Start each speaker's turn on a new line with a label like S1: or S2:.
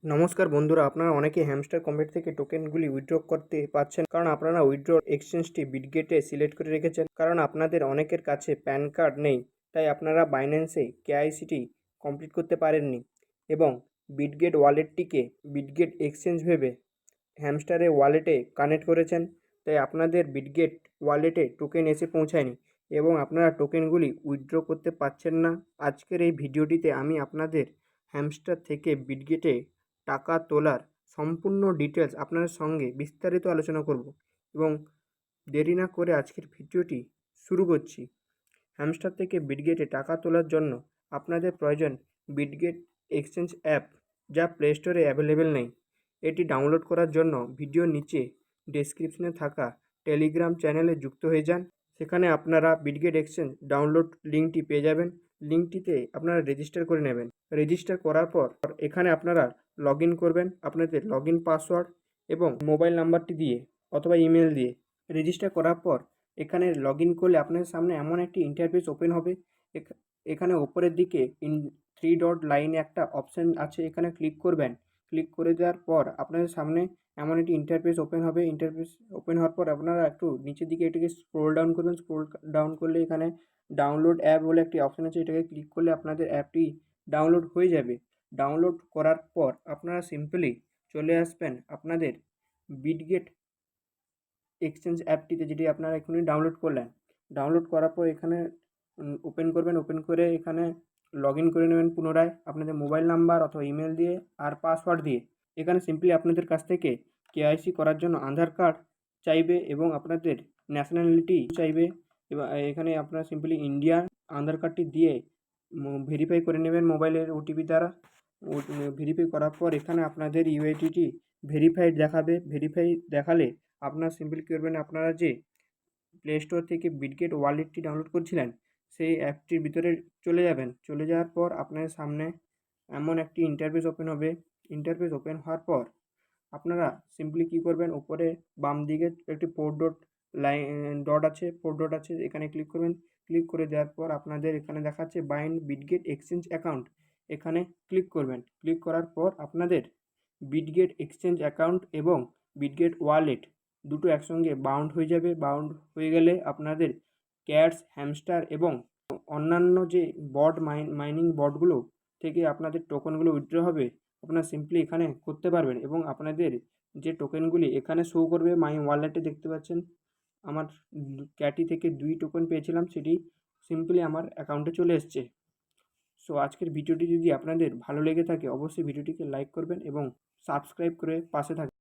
S1: নমস্কার বন্ধুরা, আপনারা অনেকে হ্যামস্টার কমিউনিটি থেকে টোকেনগুলি উইথড্র করতে পারছেন, কারণ আপনারা উইথড্র এক্সচেঞ্জটি বিটগেটে সিলেক্ট করে রেখেছেন। কারণ আপনাদের অনেকের কাছে প্যান কার্ড নেই, তাই আপনারা বাইন্যান্সে কেআইসিটি কমপ্লিট করতে পারেননি এবং বিটগেট ওয়ালেটটিকে বিটগেট এক্সচেঞ্জ ভেবে হ্যামস্টারের ওয়ালেটে কানেক্ট করেছেন, তাই আপনাদের বিটগেট ওয়ালেটে টোকেন এসে পৌঁছায়নি এবং আপনারা টোকেনগুলি উইথড্র করতে পারছেন না। আজকের এই ভিডিওটিতে আমি আপনাদের হ্যামস্টার থেকে বিটগেটে টাকা তোলার সম্পূর্ণ ডিটেলস আপনাদের সঙ্গে বিস্তারিত আলোচনা করব এবং দেরি না করে আজকের ভিডিওটি শুরু করছি। হ্যামস্টার থেকে বিটগেটে টাকা তোলার জন্য আপনাদের প্রয়োজন বিটগেট এক্সচেঞ্জ অ্যাপ, যা প্লে স্টোরে অ্যাভেলেবেল নেই। এটি ডাউনলোড করার জন্য ভিডিওর নিচে ডেসক্রিপশনে থাকা টেলিগ্রাম চ্যানেলে যুক্ত হয়ে যান। সেখানে আপনারা বিটগেট এক্সচেঞ্জ ডাউনলোড লিঙ্কটি পেয়ে যাবেন। লিঙ্কটিতে আপনারা রেজিস্টার করে নেবেন। রেজিস্টার করার পর এখানে আপনারা লগ ইন করবেন আপনাদের লগ ইন পাসওয়ার্ড এবং মোবাইল নাম্বারটি দিয়ে অথবা ইমেল দিয়ে। রেজিস্টার করার পর এখানে লগ ইন করলে আপনাদের সামনে এমন একটি ইন্টারফেস ওপেন হবে। এখানে ওপরের দিকে থ্রি ডট লাইনে একটা অপশান আছে, এখানে ক্লিক করবেন। ক্লিক করে দেওয়ার পর আপনাদের সামনে এমন একটি ইন্টারফেস ওপেন হবে। ইন্টারফেস ওপেন হওয়ার পর আপনারা একটু নিচের দিকে এটাকে স্ক্রোল ডাউন করবেন। স্ক্রোল ডাউন করলে এখানে ডাউনলোড অ্যাপ বলে একটি অপশান আছে, এটাকে ক্লিক করলে আপনাদের অ্যাপটি ডাউনলোড হয়ে যাবে। ডাউনলোড করার পর আপনারা সিম্পলি চলে আসবেন আপনাদের বিটগেট এক্সচেঞ্জ অ্যাপটিতে, যেটি আপনারা এখনই ডাউনলোড করলেন। ডাউনলোড করার পর এখানে ওপেন করবেন। ওপেন করে এখানে লগ ইন করে নেবেন পুনরায় আপনাদের মোবাইল নাম্বার অথবা ইমেল দিয়ে আর পাসওয়ার্ড দিয়ে। এখানে সিম্পলি আপনাদের কাছ থেকে কেওয়াইসি করার জন্য আধার কার্ড চাইবে এবং আপনাদের ন্যাশনালিটি চাইবে। এবং এখানে আপনারা সিম্পলি ইন্ডিয়ান আধার কার্ডটি দিয়ে ভেরিফাই করে নেবেন মোবাইলের ওটিপি দ্বারা। ভেরিফাই করার পর এখানে আপনাদের ইউআইডিটি ভেরিফাইড দেখাবে। ভেরিফাই দেখালে আপনারা সিম্পলি কী করবেন, আপনারা যে প্লে স্টোর থেকে বিটগেট ওয়ালেটটি ডাউনলোড করছিলেন সেই অ্যাপটির ভিতরে চলে যাবেন। চলে যাওয়ার পর আপনাদের সামনে এমন একটি ইন্টারফেস ওপেন হবে। ইন্টারফেস ওপেন হওয়ার পর আপনারা সিম্পলি কী করবেন, উপরে বাম দিকে একটি ডট আছে, এখানে ক্লিক করবেন। ক্লিক করে দেওয়ার পর আপনাদের এখানে দেখাচ্ছে বাইন্ড বিটগেট এক্সচেঞ্জ অ্যাকাউন্ট, এখানে ক্লিক করবেন। ক্লিক করার পর আপনাদের বিটগেট এক্সচেঞ্জ অ্যাকাউন্ট এবং বিটগেট ওয়ালেট দুটো একসঙ্গে বাউন্ড হয়ে যাবে। বাউন্ড হয়ে গেলে আপনাদের ক্যাটস, হ্যামস্টার এবং অন্যান্য যে মাইনিং বটগুলো থেকে আপনাদের টোকেনগুলো উইথড্র হবে, আপনারা সিম্পলি এখানে করতে পারবেন এবং আপনাদের যে টোকেনগুলি এখানে শো করবে। মাই ওয়ালেটে দেখতে পাচ্ছেন আমার ক্যাটি থেকে 2 টোকেন পেয়েছিলাম, সেটি সিম্পলি আমার অ্যাকাউন্টে চলে এসছে। সো আজকের ভিডিওটি যদি আপনাদের ভালো লেগে থাকে অবশ্যই ভিডিওটিকে লাইক করবেন এবং সাবস্ক্রাইব করে পাশে থাকবেন।